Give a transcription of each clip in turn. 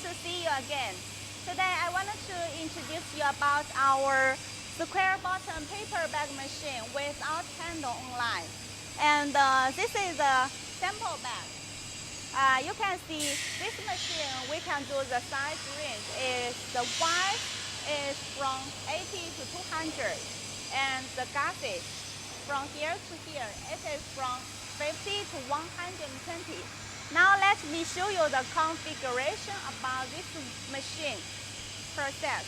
to see you again. Today I wanted to introduce you about our square bottom paper bag machine without handle online. And this is a sample bag. You can see this machine, we can do the size range is the wide is from 80 to 200, and the gauge from here to here, it is from 50 to 120. Now let me show you the configuration about this machine process.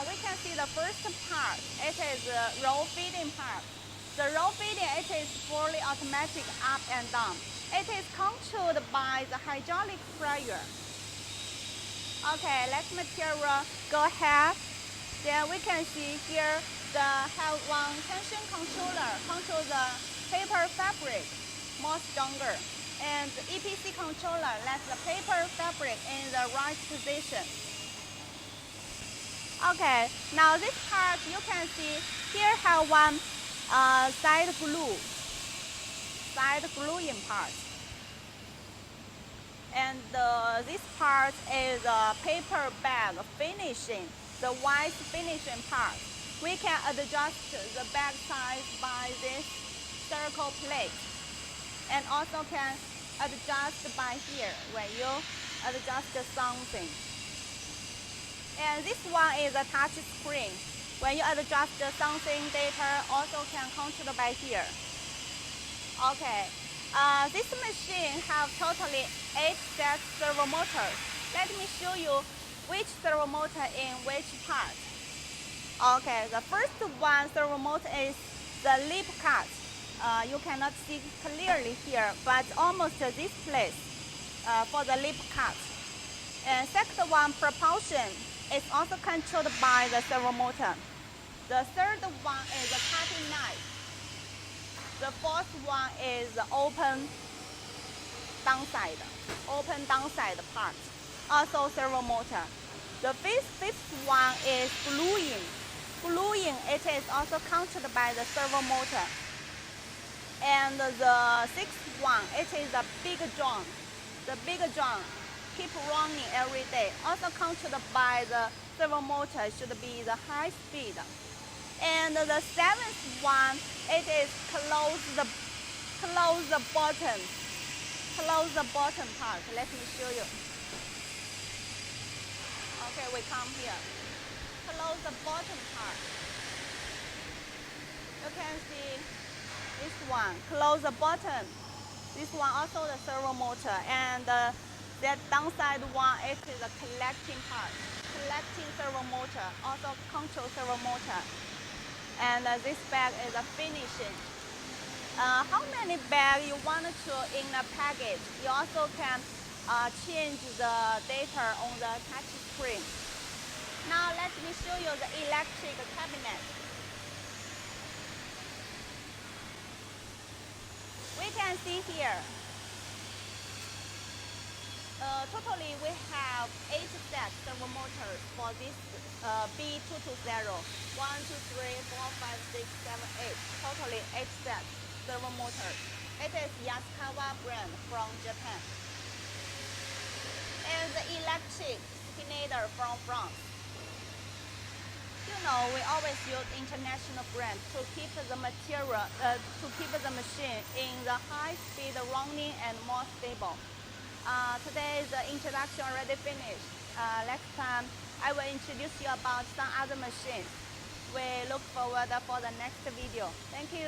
We can see the first part, it is the roll feeding part. The roll feeding, it is fully automatic up and down. It is controlled by the hydraulic pressure. Okay, let material go ahead. Then we can see here have one tension controller control the paper fabric more stronger, and the EPC controller lets the paper fabric in the right position. Okay, now this part you can see here have one side gluing part. And this part is a paper bag finishing, the white finishing part. We can adjust the bag size by this circle plate, and also can adjust by here when you adjust something. And this one is a touch screen. When you adjust something, data also can control by here. Okay. This machine have totally 8 sets servo motors. Let me show you which servo motor in which part. Okay, the first one servo motor is the lip cut. You cannot see clearly here, but almost this place for the lip cut. And second one, propulsion, is also controlled by the servo motor. The third one is the cutting knife. The fourth one is the open downside part, also servo motor. The fifth one is gluing. Gluing, it is also controlled by the servo motor. And the sixth one, it is a big drum. The big drum keep running every day, also controlled by the servo motor, should be the high speed. And the seventh one, it is close the bottom part. Let me show you. Okay, we come here. Close the bottom part. You can see this one, close the bottom. This one also the servo motor, and that downside one, it is a collecting part. Collecting servo motor, also control servo motor. And this bag is a finishing. How many bags you want to in a package? You also can change the data on the touch screen. Now let me show you the electric cabinet. We can see here. Totally we have 8 sets servo motors for this B220. 1, 2, 3, 4, 5, 6, 7, 8. Totally 8 sets servo motors. It is Yasukawa brand from Japan. And the electric spinner from France. You know, we always use international brands to keep the material, to keep the machine in the high speed running and more stable. Today the introduction already finished. Next time I will introduce you about some other machines. We look forward for the next video. Thank you.